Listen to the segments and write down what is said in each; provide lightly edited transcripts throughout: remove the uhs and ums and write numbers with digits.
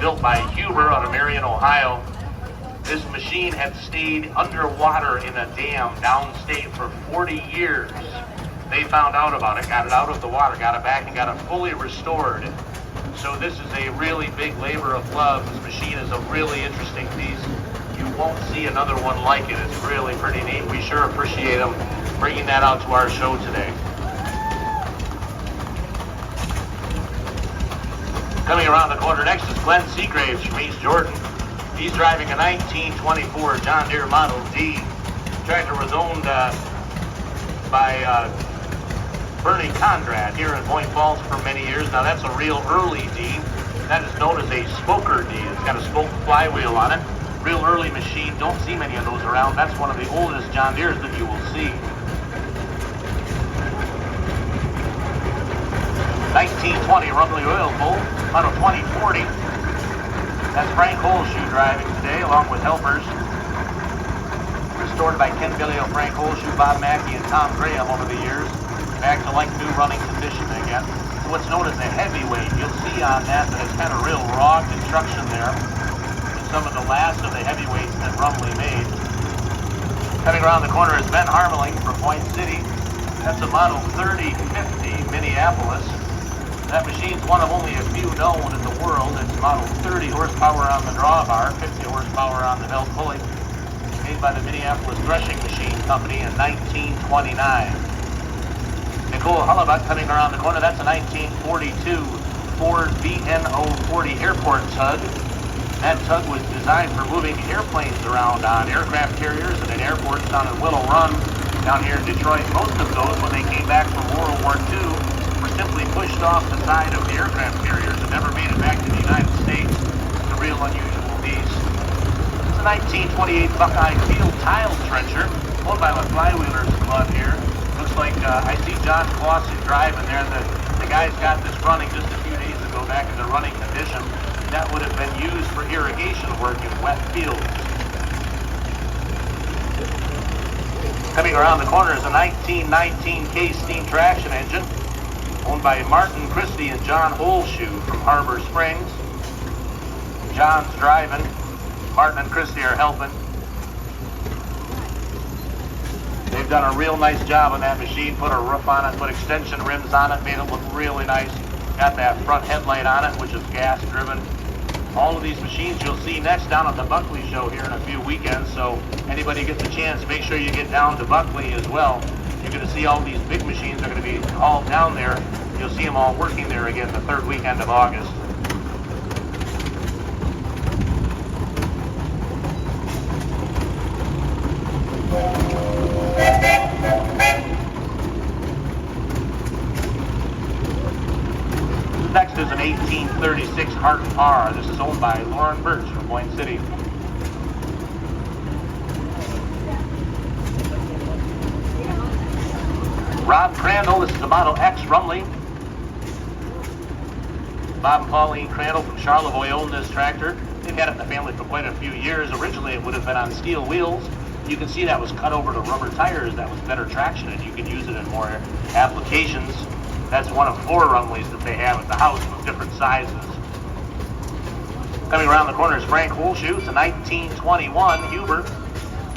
built by Huber out of Marion, Ohio. This machine had stayed underwater in a dam downstate for 40 years. They found out about it, got it out of the water, got it back, and got it fully restored. So this is a really big labor of love. This machine is a really interesting piece. You won't see another one like it. It's really pretty neat. We sure appreciate them bringing that out to our show today. Coming around the corner next is Glenn Seagraves from East Jordan. He's driving a 1924 John Deere Model D. The tractor was owned by Bernie Conrad here in Point Falls for many years. Now that's a real early D. That is known as a smoker D. It's got a spoke flywheel on it. Real early machine. Don't see many of those around. That's one of the oldest John Deeres that you will see. 1920 Rumbly oil pull, model 2040. That's Frank Holshoe driving today along with helpers. Restored by Ken Billio, Frank Holshoe, Bob Mackey, and Tom Graham over the years. Back to like new running condition again. What's known as a heavyweight. You'll see on that it's kind of real raw construction there. And some of the last of the heavyweights that Rumley made. Coming around the corner is Ben Harmeling from Point City. That's a model 3050 Minneapolis. That machine's one of only a few known in the world. It's model 30 horsepower on the drawbar, 50 horsepower on the belt pulley. Made by the Minneapolis Threshing Machine Company in 1929. Nicole Hullabuck coming around the corner. That's a 1942 Ford VNO40 airport tug. That tug was designed for moving airplanes around on aircraft carriers and in airports down in Willow Run down here in Detroit. Most of those, when they came back from World War II, were simply pushed off the side of the aircraft carriers and never made it back to the United States. It's a real unusual beast. It's a 1928 Buckeye Field tile trencher, owned by the Flywheelers Club here. Looks like I see John Clausen driving there. The guy's got this running just a few days ago back into running condition. That would have been used for irrigation work in wet fields. Coming around the corner is a 1919 Case steam traction engine owned by Martin Christie and John Holshoe from Harbor Springs. John's driving. Martin and Christie are helping. They've done a real nice job on that machine. Put a roof on it, put extension rims on it, made it look really nice. Got that front headlight on it, which is gas driven. All of these machines you'll see next down at the Buckley show here in a few weekends. So anybody gets a chance, make sure you get down to Buckley as well. You're going to see all these big machines are going to be hauled down there. You'll see them all working there again the third weekend of August. Next is an 1836 Hart R. This is owned by Lauren Birch from Point City. Rob Crandall, this is a Model X Rumley. Bob and Pauline Crandall from Charlevoix own this tractor. They've had it in the family for quite a few years. Originally it would have been on steel wheels. You can see that was cut over to rubber tires. That was better traction and you can use it in more applications. That's one of 4 Rumleys that they have at the house with different sizes. Coming around the corner is Frank Holshoe. It's a 1921 Huber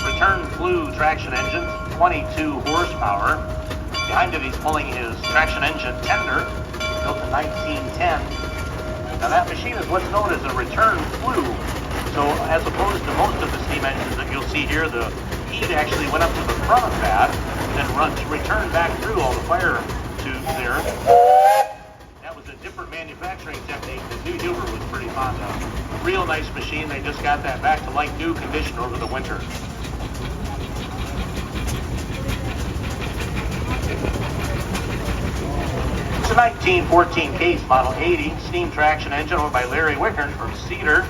return flue traction engine, 22 horsepower. Behind it he's pulling his traction engine tender, built in 1910. Now that machine is what's known as a return flue. So as opposed to most of the steam engines that you'll see here, the heat actually went up to the front of that, then returned back through all the fire tubes there. That was a different manufacturing technique that New Huber was pretty fond of. Real nice machine. They just got that back to like new condition over the winter. It's a 1914 Case Model 80 steam traction engine owned by Larry Wickern from Cedar.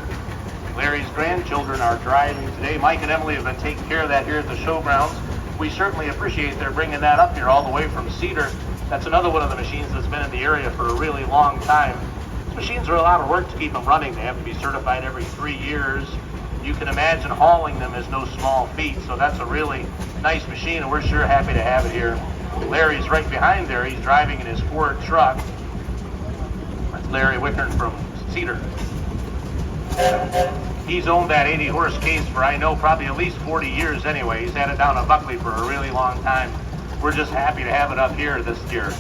Larry's grandchildren are driving today. Mike and Emily have been taking care of that here at the showgrounds. We certainly appreciate their bringing that up here all the way from Cedar. That's another one of the machines that's been in the area for a really long time. These machines are a lot of work to keep them running. They have to be certified every 3 years. You can imagine hauling them is no small feat, so that's a really nice machine, and we're sure happy to have it here. Larry's right behind there. He's driving in his Ford truck. That's Larry Wickern from Cedar. He's owned that 80 horse case for, I know, probably at least 40 years anyway. He's had it down at Buckley for a really long time. We're just happy to have it up here this year.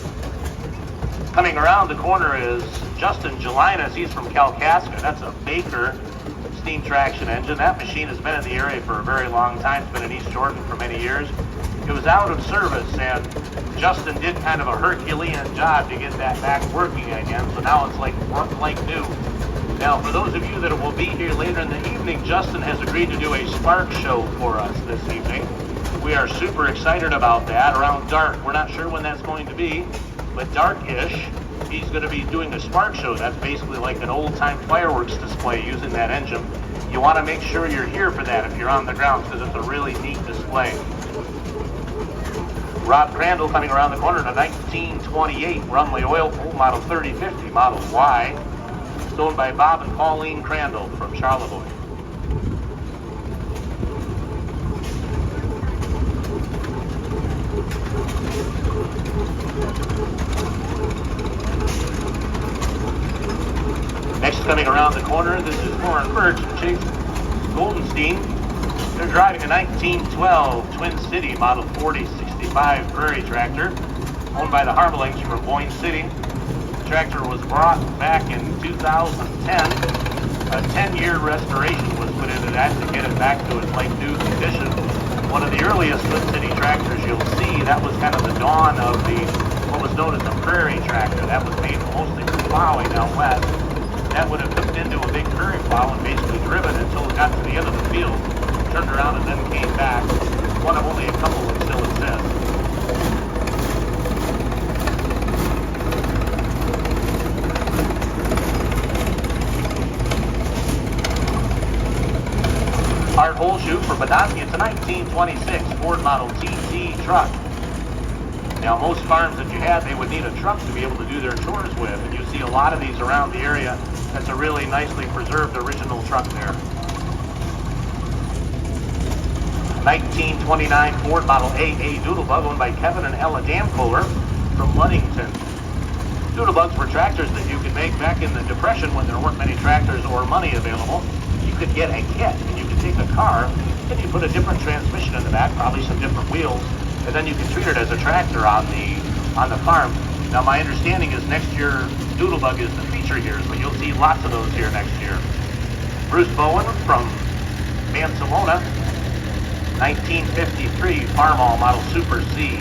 Coming around the corner is Justin Gelinas. He's from Kalkaska. That's a Baker steam traction engine. That machine has been in the area for a very long time. It's been in East Jordan for many years. It was out of service, and Justin did kind of a Herculean job to get that back working again, so now it's like new. Now, for those of you that will be here later in the evening, Justin has agreed to do a spark show for us this evening. We are super excited about that. Around dark, we're not sure when that's going to be, but dark-ish, he's going to be doing a spark show. That's basically like an old-time fireworks display using that engine. You want to make sure you're here for that if you're on the grounds, because it's a really neat display. Rob Crandall coming around the corner in a 1928 Runway Oil Pool Model 3050 Model Y. It's owned by Bob and Pauline Crandall from Charlevoix. Next coming around the corner, this is Warren Birch and Chase Goldenstein. They're driving a 1912 Twin City Model 4065 Prairie Tractor, owned by the Harmelings from Boyne City. The tractor was brought back in 2010. A 10-year restoration was put into that to get it back to its like new condition. One of the earliest Twin City tractors you'll see, that was kind of the dawn of what was known as the Prairie Tractor. That was made mostly for plowing out west. That would have hooked into a big prairie plow and basically driven until it got to the end of the field, turned around and then came back. One of only a couple that still exist. Art Holshoe for Badowski. It's a 1926 Ford Model TT truck. Now, most farms that you had, they would need a truck to be able to do their chores with, and you see a lot of these around the area. That's a really nicely preserved original truck there. 1929 Ford Model AA Doodlebug, owned by Kevin and Ella Damkohler from Ludington. Doodlebugs were tractors that you could make back in the Depression when there weren't many tractors or money available. You could get a kit, and you could take a car, and you put a different transmission in the back, probably some different wheels, and then you can treat it as a tractor on the farm. Now, my understanding is next year Doodlebug is the feature year, so you'll see lots of those here next year. Bruce Bowen from Mansalona, 1953 Farmall Model Super Z.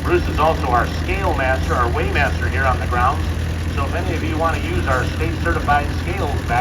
Bruce is also our scale master, our weighmaster here on the grounds. So if any of you want to use our state certified scales back